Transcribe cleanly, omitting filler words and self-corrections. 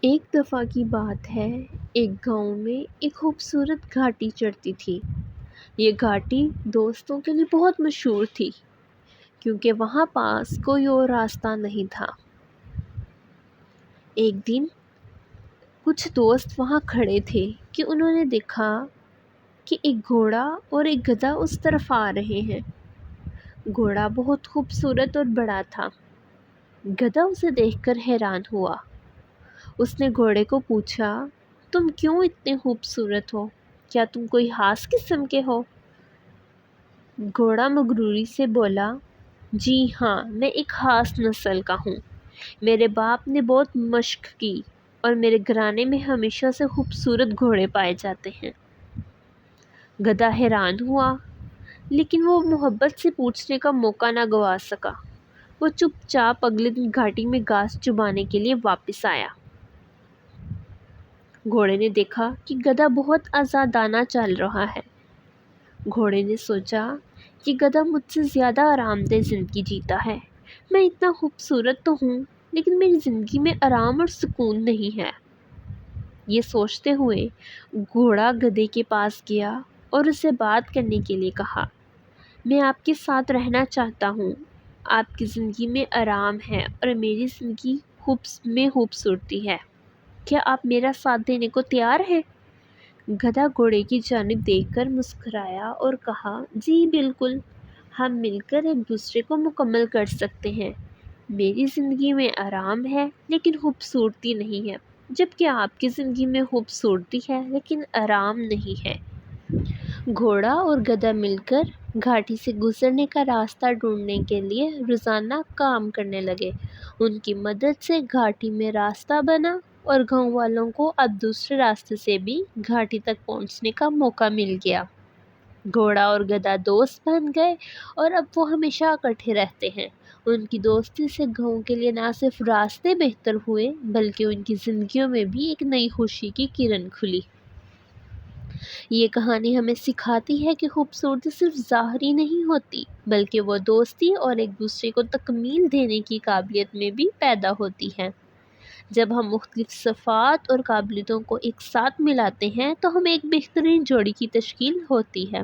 ایک دفعہ کی بات ہے، ایک گاؤں میں ایک خوبصورت گھاٹی چڑھتی تھی۔ یہ گھاٹی دوستوں کے لیے بہت مشہور تھی کیونکہ وہاں پاس کوئی اور راستہ نہیں تھا۔ ایک دن کچھ دوست وہاں کھڑے تھے کہ انہوں نے دیکھا کہ ایک گھوڑا اور ایک گدھا اس طرف آ رہے ہیں۔ گھوڑا بہت خوبصورت اور بڑا تھا۔ گدھا اسے دیکھ کر حیران ہوا۔ اس نے گھوڑے کو پوچھا، تم کیوں اتنے خوبصورت ہو؟ کیا تم کوئی خاص قسم کے ہو؟ گھوڑا مغروری سے بولا، جی ہاں، میں ایک خاص نسل کا ہوں۔ میرے باپ نے بہت مشق کی اور میرے گھرانے میں ہمیشہ سے خوبصورت گھوڑے پائے جاتے ہیں۔ گدھا حیران ہوا لیکن وہ محبت سے پوچھنے کا موقع نہ گوا سکا۔ وہ چپ چاپ اگلے دن گھاٹی میں گھاس چبانے کے لیے واپس آیا۔ گھوڑے نے دیکھا کہ گدھا بہت آزادانہ چل رہا ہے۔ گھوڑے نے سوچا کہ گدھا مجھ سے زیادہ آرام دہ زندگی جیتا ہے۔ میں اتنا خوبصورت تو ہوں لیکن میری زندگی میں آرام اور سکون نہیں ہے۔ یہ سوچتے ہوئے گھوڑا گدھے کے پاس گیا اور اسے بات کرنے کے لیے کہا، میں آپ کے ساتھ رہنا چاہتا ہوں۔ آپ کی زندگی میں آرام ہے اور میری زندگی میں خوبصورتی ہے۔ کیا آپ میرا ساتھ دینے کو تیار ہیں؟ گدھا گھوڑے کی جانب دیکھ کر مسکرایا اور کہا، جی بالکل، ہم مل کر ایک دوسرے کو مکمل کر سکتے ہیں۔ میری زندگی میں آرام ہے لیکن خوبصورتی نہیں ہے، جبکہ آپ کی زندگی میں خوبصورتی ہے لیکن آرام نہیں ہے۔ گھوڑا اور گدھا مل کر گھاٹی سے گزرنے کا راستہ ڈھونڈنے کے لیے روزانہ کام کرنے لگے۔ ان کی مدد سے گھاٹی میں راستہ بنا اور گاؤں والوں کو اب دوسرے راستے سے بھی گھاٹی تک پہنچنے کا موقع مل گیا۔ گھوڑا اور گدھا دوست بن گئے اور اب وہ ہمیشہ اکٹھے رہتے ہیں۔ ان کی دوستی سے گاؤں کے لیے نہ صرف راستے بہتر ہوئے بلکہ ان کی زندگیوں میں بھی ایک نئی خوشی کی کرن کھلی۔ یہ کہانی ہمیں سکھاتی ہے کہ خوبصورتی صرف ظاہری نہیں ہوتی بلکہ وہ دوستی اور ایک دوسرے کو تکمیل دینے کی قابلیت میں بھی پیدا ہوتی ہے۔ جب ہم مختلف صفات اور قابلیتوں کو ایک ساتھ ملاتے ہیں تو ہمیں ایک بہترین جوڑی کی تشکیل ہوتی ہے۔